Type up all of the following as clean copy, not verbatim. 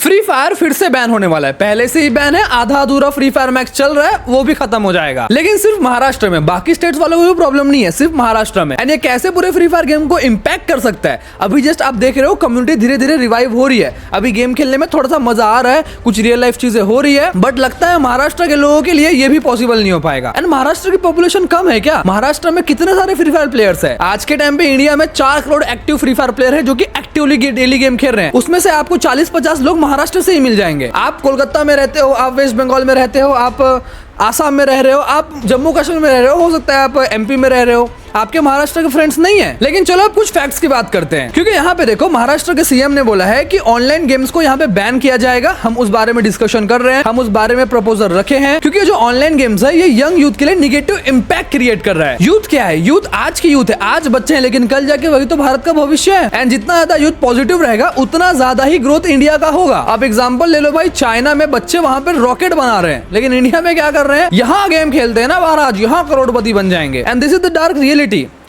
Free fire फिर से ban होने वाला है। पहले से ही बैन है, आधा अधूरा फ्री फायर मैक्स चल रहा है, वो भी खत्म हो जाएगा। लेकिन सिर्फ महाराष्ट्र में, बाकी स्टेट्स वालों को भी प्रॉब्लम नहीं है, सिर्फ महाराष्ट्र में। एंड ये कैसे पूरे फ्री फायर गेम को इम्पैक्ट कर सकता है, अभी जस्ट आप देख रहे हो कम्युनिटी धीरे धीरे रिवाइव हो रही है। अभी गेम खेलने में थोड़ा सा मजा आ रहा है, कुछ रियल लाइफ चीजें हो रही है, बट लगता है महाराष्ट्र के लोगों के लिए ये भी पॉसिबल नहीं हो पाएगा। एंड महाराष्ट्र की पॉपुलेशन कम है क्या? महाराष्ट्र में कितने सारे फ्री फायर प्लेयर्स है? आज के टाइम पे इंडिया में 4 crore active free fire player है जो कि एक्टिवली डेली गेम खेल रहे हैं। उसमें से आपको 40-50 लोग महाराष्ट्र से ही मिल जाएंगे। आप कोलकाता में रहते हो, आप वेस्ट बंगाल में रहते हो, आप आसाम में रह रहे हो, आप जम्मू कश्मीर में रह रहे हो सकता है आप एमपी में रह रहे हो, आपके महाराष्ट्र के फ्रेंड्स नहीं है। लेकिन चलो अब कुछ फैक्ट्स की बात करते हैं, क्योंकि यहाँ पे देखो महाराष्ट्र के सीएम ने बोला है कि ऑनलाइन गेम्स को यहाँ पे बैन किया जाएगा। हम उस बारे में डिस्कशन कर रहे हैं, हम उस बारे में प्रपोजल रखे हैं, क्योंकि जो ऑनलाइन गेम्स है ये यंग यूथ के लिए निगेटिव इंपैक्ट क्रिएट कर रहा है। यूथ क्या है? यूथ आज की यूथ है, आज बच्चे हैं, लेकिन कल जाके वही तो भारत का भविष्य है। एंड जितना ज्यादा यूथ पॉजिटिव रहेगा उतना ज्यादा ही ग्रोथ इंडिया का होगा। आप एग्जाम्पल ले लो भाई, चाइना में बच्चे वहां पर रॉकेट बना रहे हैं, लेकिन इंडिया में क्या कर रहे हैं? यहाँ गेम खेलते हैं ना महाराज, यहाँ करोड़पति बन जाएंगे। And this is the dark reality.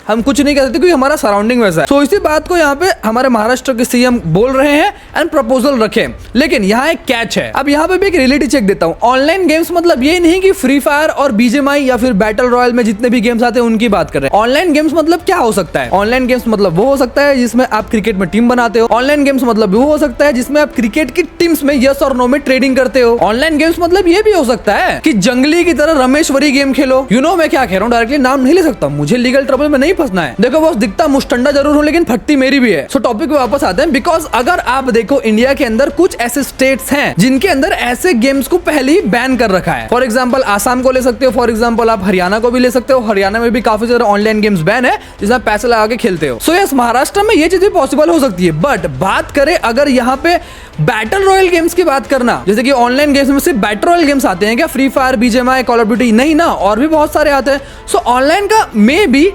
हम कुछ नहीं कर सकते क्योंकि हमारा सराउंडिंग वैसा है। तो इसी बात को यहाँ पे हमारे महाराष्ट्र के सीएम बोल रहे हैं एंड प्रपोजल रखे। लेकिन यहाँ एक कैच है। अब यहाँ पे भी एक रियलिटी चेक देता हूँ। ऑनलाइन गेम्स मतलब ये नहीं कि फ्री फायर और बीजेएमआई या फिर बैटल रॉयल में जितने भी गेम्स आते हैं उनकी बात कर रहे हैं। ऑनलाइन गेम्स मतलब क्या हो सकता है? ऑनलाइन गेम्स मतलब वो हो सकता है जिसमें आप क्रिकेट में टीम बनाते हो। ऑनलाइन गेम्स मतलब वो हो सकता है जिसमें आप क्रिकेट की टीम्स में यस और नो में ट्रेडिंग करते हो। ऑनलाइन गेम्स मतलब ये भी हो सकता है कि जंगली की तरह Rameshwari game Khelo. You know मैं क्या कह रहा हूँ, डायरेक्टली नाम नहीं ले सकता, मुझे लीगल ट्रबल में नहीं फंसना है। देखो बॉस, दिखता मुस्टंडा जरूर हूं लेकिन फटती मेरी भी है। सो टॉपिक पे वापस आते हैं। बिकॉज अगर आप देखो इंडिया के अंदर कुछ ऐसे स्टेट्स हैं जिनके अंदर ऐसे गेम्स को पहले ही बैन कर रखा है। फॉर एग्जांपल आसाम को ले सकते हो, फॉर एग्जांपल आप हरियाणा को भी ले सकते हो। हरियाणा में भी काफी सारे ऑनलाइन गेम्स बैन है जिसमें पैसे लगा के खेलते हो। सो यस, महाराष्ट्र में ये चीजें पॉसिबल हो सकती है। बट बात करें अगर यहाँ पे बैटल रॉयल गेम्स की बात करना, जैसे कि ऑनलाइन गेम्स में सिर्फ बैटल रॉयल गेम्स आते हैं क्या? Free fire, BGMI, call of duty नहीं ना, और भी बहुत सारे आते हैं। सो ऑनलाइन का मे बी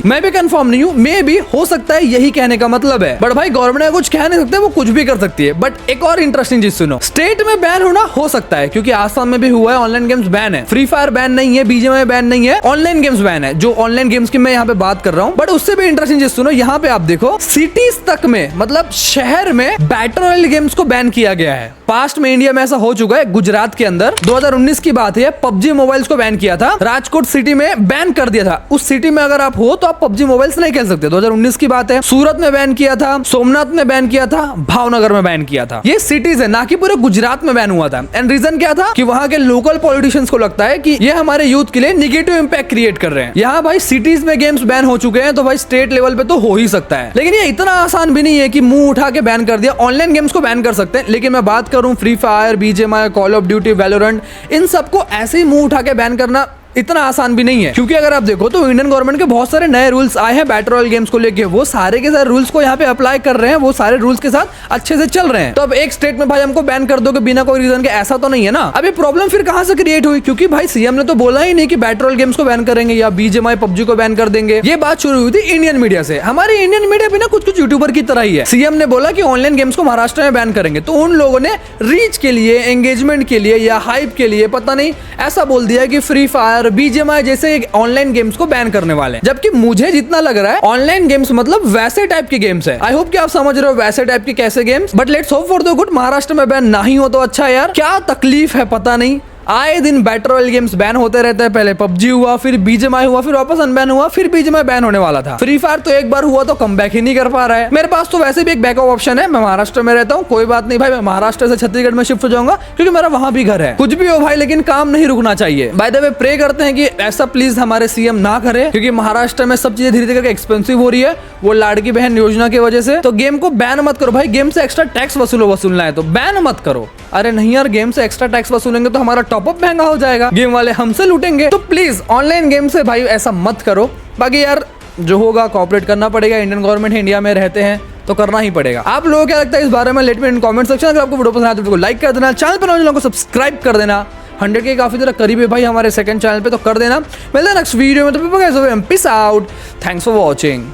मैं भी कंफर्म नहीं हूं, मे भी हो सकता है, यही कहने का मतलब है। बट भाई गवर्नमेंट कुछ कह नहीं सकते, वो कुछ भी कर सकती है। बट एक और इंटरेस्टिंग चीज सुनो, स्टेट में बैन होना हो सकता है, क्योंकि आसाम में भी हुआ है, ऑनलाइन गेम्स बैन है। फ्री फायर बैन नहीं है, बीजेएमआई बैन नहीं है, ऑनलाइन गेम्स बैन है। जो ऑनलाइन गेम्स की मैं यहाँ पे बात कर रहा हूँ। बट उससे भी इंटरेस्टिंग चीज सुनो, यहाँ पे आप देखो सिटीज तक में, मतलब शहर में बैटल रॉयल गेम्स को बैन किया गया है। पास्ट में इंडिया में ऐसा हो चुका है। गुजरात के अंदर 2019 की बात है, पबजी मोबाइल्स को बैन किया था। राजकोट सिटी में बैन कर दिया था। उस सिटी में अगर आप हो तो आप पबजी मोबाइल्स नहीं खेल सकते। 2019 की बात है। सूरत में बैन किया था, सोमनाथ में बैन किया था, भावनगर में बैन किया था। ये सिटीज है, ना कि पूरे गुजरात में बैन हुआ था। एंड रीजन क्या था कि वहां के लोकल पॉलिटिशियंस को लगता है कि ये हमारे यूथ के लिए निगेटिव इंपैक्ट क्रिएट कर रहे हैं। यहाँ भाई सिटीज में गेम्स बैन हो चुके हैं, तो भाई स्टेट लेवल पे तो हो ही सकता है। लेकिन ये इतना आसान भी नहीं है कि मुंह उठा के बैन कर दिया। ऑनलाइन गेम्स को बैन कर सकते हैं, लेकिन मैं बात करूं free fire, BGMI, call of duty, Valorant, इन सबको ऐसे ही मुंह उठा के बैन करना इतना आसान भी नहीं है। क्योंकि अगर आप देखो तो इंडियन गवर्नमेंट के बहुत सारे नए रूल्स आए हैं बैटल रॉयल गेम्स को लेके। वो सारे के सारे रूल्स को यहाँ पे अप्लाई कर रहे हैं, वो सारे रूल्स के साथ अच्छे से चल रहे हैं। तो अब एक स्टेट में भाई हमको बैन कर दोगे बिना कोई रीजन के, ऐसा तो नहीं है ना। अभी प्रॉब्लम फिर कहां से क्रिएट हुई? क्योंकि भाई सीएम ने तो बोला ही नहीं कि बैटल रॉयल गेम्स को बैन करेंगे या बीजेएमआई, पबजी को बैन कर देंगे। ये बात शुरू हुई थी इंडियन मीडिया से। हमारे इंडियन मीडिया भी ना कुछ यूट्यूबर की तरह ही है। सीएम ने बोला कि ऑनलाइन गेम्स को महाराष्ट्र में बैन करेंगे, तो उन लोगों ने रीच के लिए, एंगेजमेंट के लिए या हाइप के लिए पता नहीं ऐसा बोल दिया कि फ्री फायर, बीजेएमआई जैसे ऑनलाइन गेम्स को बैन करने वाले हैं। जबकि मुझे जितना लग रहा है ऑनलाइन गेम्स मतलब वैसे टाइप के गेम्स है। आई होप कि आप समझ रहे हो वैसे टाइप के कैसे games. But let's hope for the good, Maharashtra में बैन ना ही हो तो अच्छा यार। क्या तकलीफ है पता नहीं। आए दिन बैटल रॉयल गेम्स बैन होते रहते हैं। पहले पबजी हुआ, फिर बीजेएमआई हुआ, फिर वापस अनबैन हुआ, फिर बीजेएमआई बैन होने वाला था। फ्री फायर तो एक बार हुआ तो कमबैक ही नहीं कर पा रहा है। मेरे पास तो वैसे भी एक बैकअप ऑप्शन है, मैं महाराष्ट्र में रहता हूँ। कोई बात नहीं भाई, मैं महाराष्ट्र से छत्तीसगढ़ में शिफ्ट हो जाऊंगा क्योंकि मेरा वहां भी घर है। कुछ भी हो भाई, लेकिन काम नहीं रुकना चाहिए। बाय द वे प्रे करते हैं कि ऐसा प्लीज हमारे सीएम ना करे, क्योंकि महाराष्ट्र में सब चीजें धीरे धीरे एक्सपेंसिव हो रही है, वो लाड़की बहन योजना की वजह से। तो गेम को बैन मत करो भाई। गेम से एक्स्ट्रा टैक्स वसूलना है तो बैन मत करो। अरे नहीं यार, गेम से एक्स्ट्रा टैक्स वसूलेंगे तो हमारा टॉपअप महंगा हो जाएगा, गेम वाले हमसे लूटेंगे। तो प्लीज ऑनलाइन गेम से भाई ऐसा मत करो। बाकी यार जो होगा कोऑपरेट करना पड़ेगा। इंडियन गवर्नमेंट इंडिया में रहते हैं तो करना ही पड़ेगा। आप लोगों को क्या लगता है इस बारे में? Let me in comment section. अगर आपको वीडियो पसंद आए तो वीडियो को लाइक कर देना, चैनल पर नए लोगों को सब्सक्राइब कर देना। 100 के काफी जरा करीब है भाई हमारे सेकंड चैनल पे, तो कर देना। मिलते हैं नेक्स्ट वीडियो में। तो peace out, thanks for watching.